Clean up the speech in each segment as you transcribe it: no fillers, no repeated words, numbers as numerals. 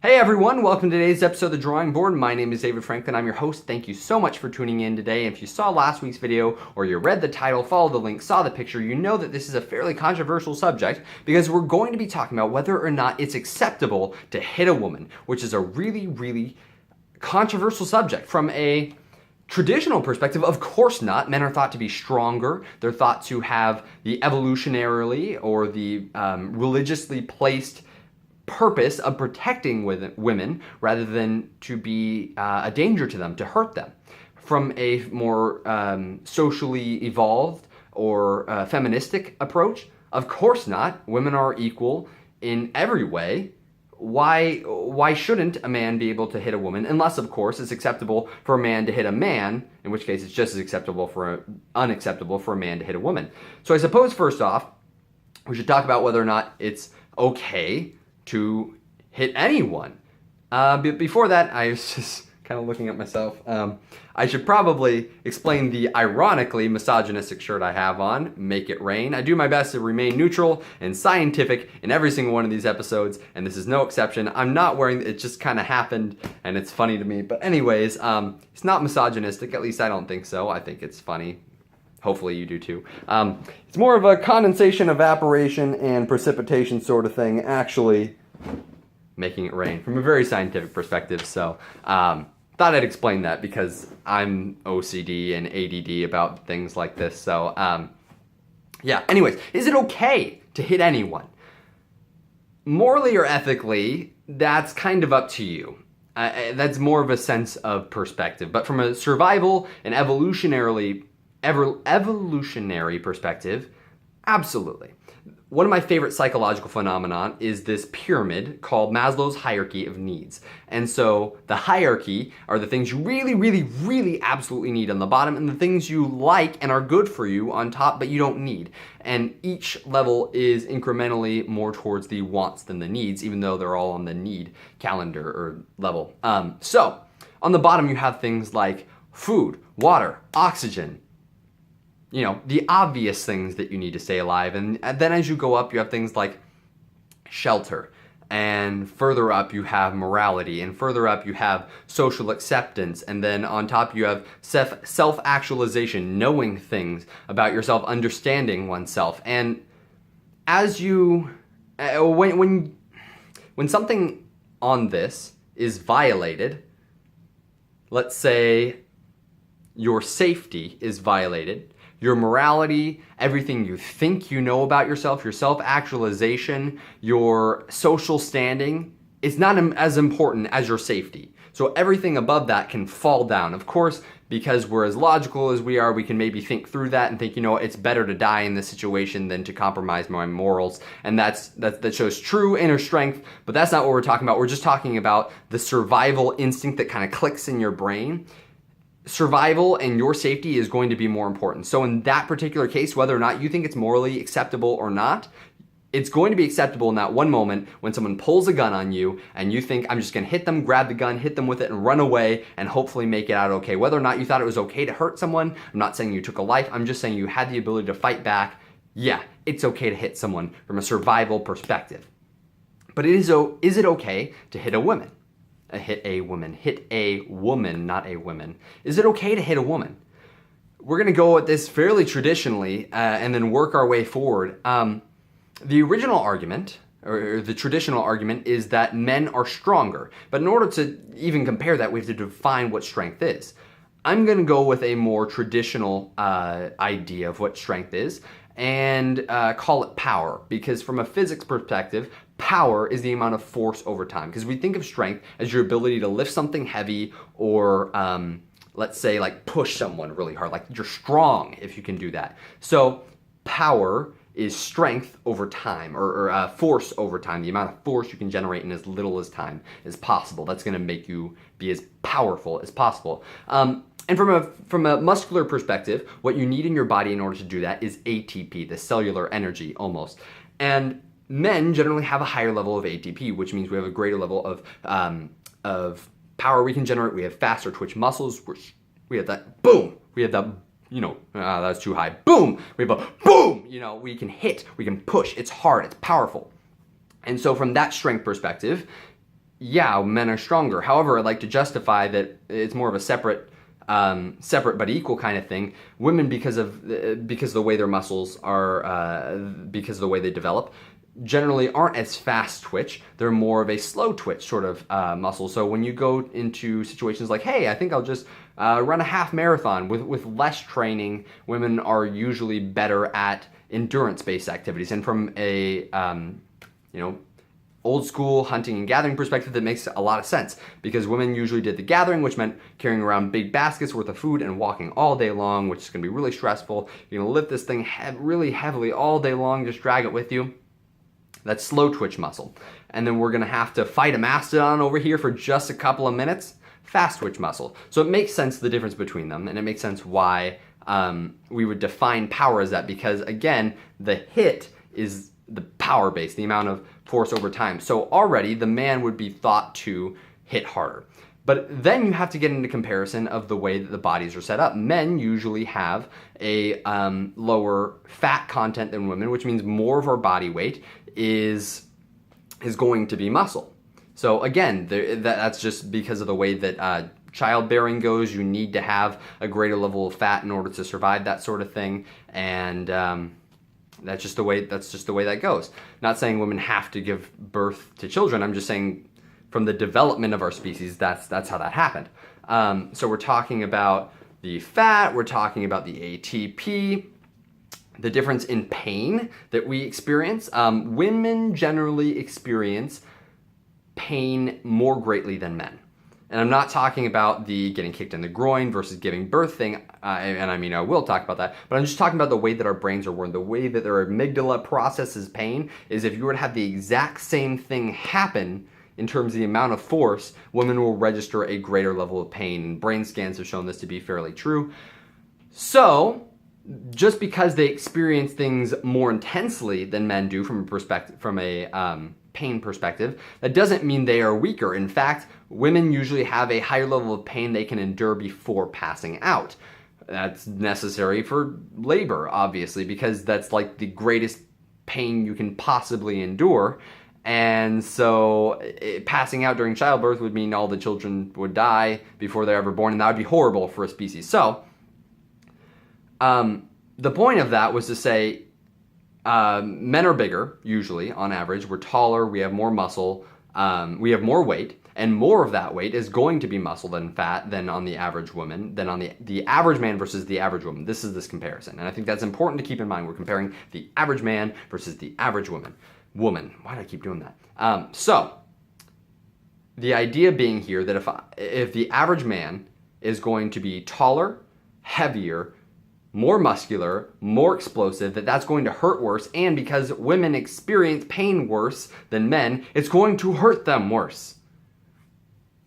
Hey everyone, welcome to today's episode of The Drawing Board. My name is David Franklin. I'm your host. Thank you so much for tuning in today. If you saw last week's video or you read the title, followed the link, saw the picture, you know that this is a fairly controversial subject because we're going to be talking about whether or not it's acceptable to hit a woman, which is a really controversial subject. From a traditional perspective, of course not. Men are thought to be stronger. They're thought to have the evolutionarily or the religiously placed purpose of protecting women rather than to be a danger to them, to hurt them. From a more socially evolved or feministic approach, of course not. Women are equal in every way. Why shouldn't a man be able to hit a woman? Unless, of course, it's acceptable for a man to hit a man, in which case it's just as unacceptable for a man to hit a woman. So I suppose, first off, we should talk about whether or not it's okay to hit anyone. But before that, I was just kind of looking at myself. I should probably explain the ironically misogynistic shirt I have on, Make It Rain. I do my best to remain neutral and scientific in every single one of these episodes, and this is no exception. I'm not wearing it, just kind of happened, and it's funny to me. But anyways, it's not misogynistic, at least I don't think so. I think it's funny. Hopefully you do too. It's more of a condensation, evaporation, and precipitation sort of thing, actually making it rain from a very scientific perspective. So thought I'd explain that because I'm OCD and ADD about things like this. So yeah, anyways, is it okay to hit anyone? Morally or ethically, that's kind of up to you. That's more of a sense of perspective. But from a survival and evolutionary perspective, absolutely. One of my favorite psychological phenomenon is this pyramid called Maslow's Hierarchy of Needs. And so the hierarchy are the things you really absolutely need on the bottom, and the things you like and are good for you on top but you don't need. And each level is incrementally more towards the wants than the needs, even though they're all on the need calendar or level. So on the bottom you have things like food, water, oxygen, the obvious things that you need to stay alive. And then as you go up, you have things like shelter. And further up, you have morality. And further up, you have social acceptance. And then on top, you have self-actualization, knowing things about yourself, understanding oneself. And as you, when something on this is violated, let's say your safety is violated, your morality, everything you think you know about yourself, your self-actualization, your social standing, it's not as important as your safety. So everything above that can fall down. Of course, because we're as logical as we are, we can maybe think through that and think, it's better to die in this situation than to compromise my morals. And that shows true inner strength, but that's not what we're talking about. We're just talking about the survival instinct that kind of clicks in your brain. Survival and your safety is going to be more important. So in that particular case, whether or not you think it's morally acceptable or not, it's going to be acceptable in that one moment when someone pulls a gun on you and you think, I'm just going to hit them, grab the gun, hit them with it, and run away and hopefully make it out okay. Whether or not you thought it was okay to hurt someone, I'm not saying you took a life, I'm just saying you had the ability to fight back. Yeah, it's okay to hit someone from a survival perspective. But is it okay to hit a woman? Hit a woman, not a woman. Is it okay to hit a woman? We're going to go at this fairly traditionally and then work our way forward. The original argument, or the traditional argument, is that men are stronger. But in order to even compare that, we have to define what strength is. I'm going to go with a more traditional idea of what strength is and call it power, because from a physics perspective, power is the amount of force over time. Because we think of strength as your ability to lift something heavy or let's say like push someone really hard. Like you're strong if you can do that. So power is strength over time or force over time. The amount of force you can generate in as little as time as possible. That's going to make you be as powerful as possible. And from a muscular perspective, what you need in your body in order to do that is ATP, the cellular energy almost. And men generally have a higher level of ATP, which means we have a greater level of power we can generate. We have faster twitch muscles. We have that boom. We have that, that's too high. Boom. We have a boom. We can hit. We can push. It's hard. It's powerful. And so from that strength perspective, yeah, men are stronger. However, I'd like to justify that it's more of a separate but equal kind of thing. Women, because of the way their muscles are, because of the way they develop, generally aren't as fast twitch. They're more of a slow twitch sort of muscle. So when you go into situations like, hey, I think I'll just run a half marathon with less training, women are usually better at endurance-based activities. And from a old school hunting and gathering perspective, that makes a lot of sense, because women usually did the gathering, which meant carrying around big baskets worth of food and walking all day long, which is going to be really stressful. You're going to lift this thing really heavily all day long, just drag it with you. That's slow twitch muscle. And then we're going to have to fight a mastodon over here for just a couple of minutes, fast twitch muscle. So it makes sense the difference between them, and it makes sense why we would define power as that, because again, the hit is the power base, the amount of force over time. So already the man would be thought to hit harder. But then you have to get into comparison of the way that the bodies are set up. Men usually have a lower fat content than women, which means more of our body weight is going to be muscle. So again, that's just because of the way that childbearing goes. You need to have a greater level of fat in order to survive that sort of thing, and that's just the way that goes. Not saying women have to give birth to children. I'm just saying from the development of our species, that's how that happened. So we're talking about the fat, we're talking about the ATP, the difference in pain that we experience. Women generally experience pain more greatly than men. And I'm not talking about the getting kicked in the groin versus giving birth thing, and I mean, I will talk about that, but I'm just talking about the way that our brains are wired. The way that their amygdala processes pain is, if you were to have the exact same thing happen in terms of the amount of force, women will register a greater level of pain, and brain scans have shown this to be fairly true. So, just because they experience things more intensely than men do from a pain perspective, that doesn't mean they are weaker. In fact, women usually have a higher level of pain they can endure before passing out. That's necessary for labor, obviously, because that's like the greatest pain you can possibly endure. And so passing out during childbirth would mean all the children would die before they're ever born, and that would be horrible for a species. So the point of that was to say, men are bigger, usually, on average. We're taller, we have more muscle, we have more weight, and more of that weight is going to be muscle than fat than on the average woman, than on the average man versus the average woman. This is this comparison, and I think that's important to keep in mind. We're comparing the average man versus the average woman. Why do I keep doing that? So, the idea being here that if the average man is going to be taller, heavier, more muscular, more explosive, that's going to hurt worse, and because women experience pain worse than men, it's going to hurt them worse.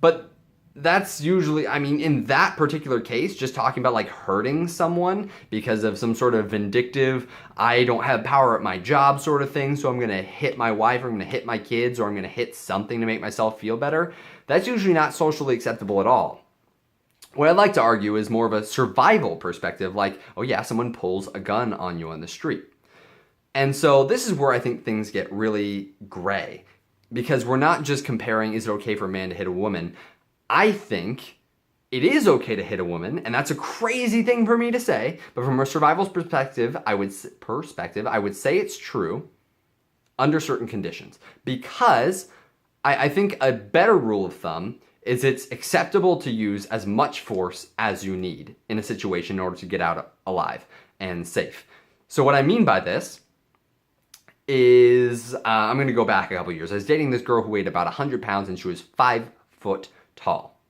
But that's usually, I mean, in that particular case, just talking about like hurting someone because of some sort of vindictive, I don't have power at my job sort of thing, so I'm going to hit my wife, or I'm going to hit my kids, or I'm going to hit something to make myself feel better, that's usually not socially acceptable at all. What I'd like to argue is more of a survival perspective, like, oh yeah, someone pulls a gun on you on the street. And so this is where I think things get really gray, because we're not just comparing, is it okay for a man to hit a woman? I think it is okay to hit a woman, and that's a crazy thing for me to say, but from a survival perspective, I would say it's true under certain conditions, because I think a better rule of thumb is it's acceptable to use as much force as you need in a situation in order to get out alive and safe. So what I mean by this is, I'm going to go back a couple years. I was dating this girl who weighed about 100 pounds, and she was 5 foot tall.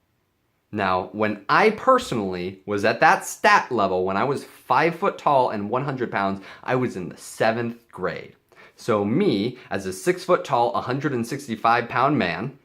Now, when I personally was at that stat level, when I was 5 foot tall and 100 pounds, I was in the 7th grade. So me, as a 6 foot tall, 165 pound man,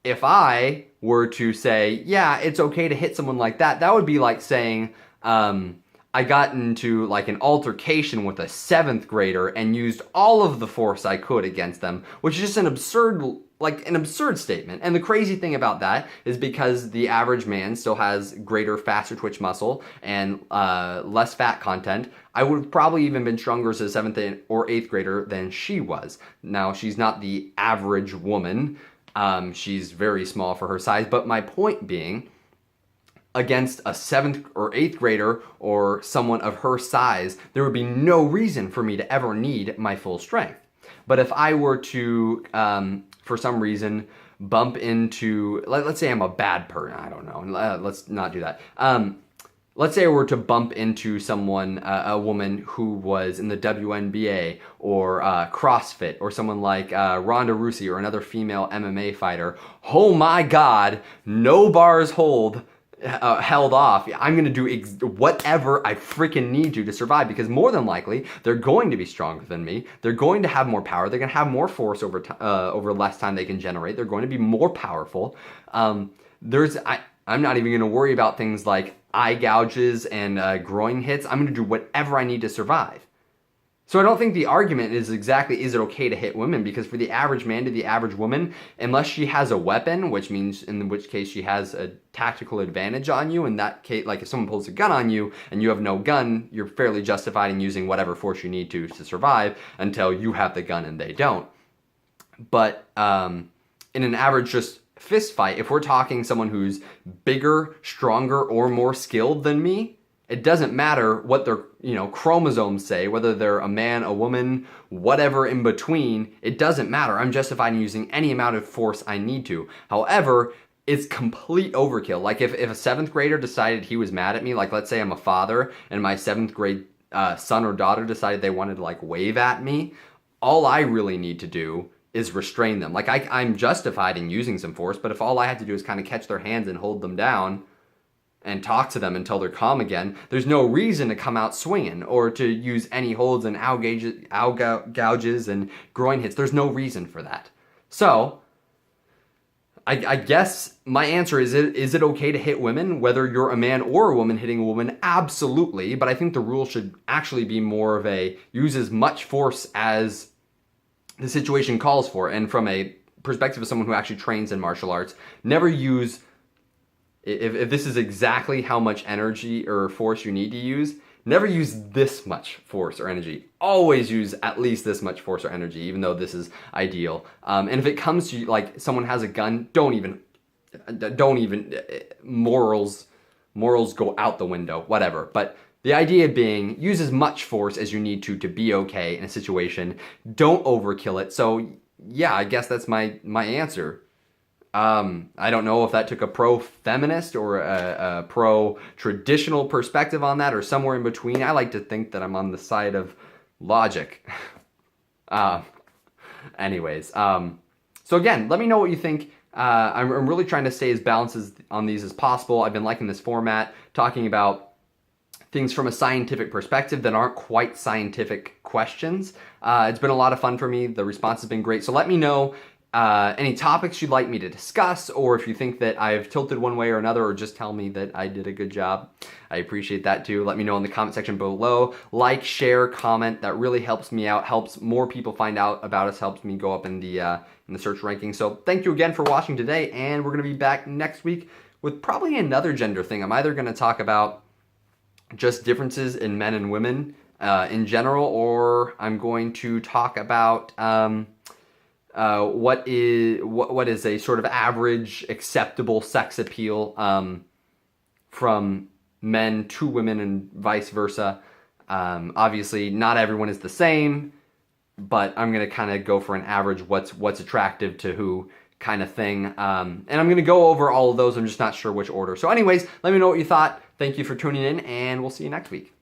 if I were to say, yeah, it's okay to hit someone like that, that would be like saying, I got into like an altercation with a 7th grader and used all of the force I could against them, which is just an absurd statement. And the crazy thing about that is, because the average man still has greater, faster twitch muscle and less fat content, I would have probably even been stronger as a 7th or 8th grader than she was. Now, she's not the average woman, She's very small for her size. But my point being, against a 7th or 8th grader or someone of her size, there would be no reason for me to ever need my full strength. But if I were to, for some reason, bump into, let's say I'm a bad person, I don't know, let's not do that. Let's say I were to bump into someone, a woman who was in the WNBA or CrossFit, or someone like Ronda Rousey or another female MMA fighter. Oh my God, no bars held off. I'm going to do whatever I freaking need to survive, because more than likely they're going to be stronger than me. They're going to have more power. They're going to have more force over less time they can generate. They're going to be more powerful. I'm not even going to worry about things like eye gouges and groin hits. I'm going to do whatever I need to survive. So I don't think the argument is exactly, is it okay to hit women? Because for the average man to the average woman, unless she has a weapon, which means in which case she has a tactical advantage on you, in that case, like if someone pulls a gun on you and you have no gun, you're fairly justified in using whatever force you need to survive until you have the gun and they don't. But in an average just fist fight, if we're talking someone who's bigger, stronger, or more skilled than me, it doesn't matter what their chromosomes say, whether they're a man, a woman, whatever in between. It doesn't matter. I'm justified in using any amount of force I need to. However, it's complete overkill. Like if a 7th grader decided he was mad at me, like let's say I'm a father and my 7th grade son or daughter decided they wanted to like wave at me, all I really need to do is restrain them. Like I'm justified in using some force, but if all I had to do is kind of catch their hands and hold them down and talk to them until they're calm again, there's no reason to come out swinging or to use any holds and gouges and groin hits. There's no reason for that. So I guess my answer is it okay to hit women, whether you're a man or a woman hitting a woman? Absolutely. But I think the rule should actually be more of a use as much force as the situation calls for. And from a perspective of someone who actually trains in martial arts, never use, if this is exactly how much energy or force you need to use, never use this much force or energy. Always use at least this much force or energy, even though this is ideal. And if it comes to like someone has a gun, don't even morals go out the window, whatever. But the idea being, use as much force as you need to be okay in a situation. Don't overkill it. So yeah, I guess that's my answer. I don't know if that took a pro-feminist or a pro-traditional perspective on that, or somewhere in between. I like to think that I'm on the side of logic. Anyways, so again, let me know what you think. I'm really trying to stay as balanced on these as possible. I've been liking this format, talking about things from a scientific perspective that aren't quite scientific questions. It's been a lot of fun for me. The response has been great. So let me know any topics you'd like me to discuss, or if you think that I've tilted one way or another, or just tell me that I did a good job. I appreciate that too. Let me know in the comment section below. Like, share, comment. That really helps me out, helps more people find out about us, helps me go up in the search ranking. So thank you again for watching today, and we're going to be back next week with probably another gender thing. I'm either going to talk about just differences in men and women in general, or I'm going to talk about what is a sort of average acceptable sex appeal from men to women and vice versa. Obviously, not everyone is the same, but I'm going to kind of go for an average what's attractive to who kind of thing. And I'm going to go over all of those. I'm just not sure which order. So anyways, let me know what you thought. Thank you for tuning in, and we'll see you next week.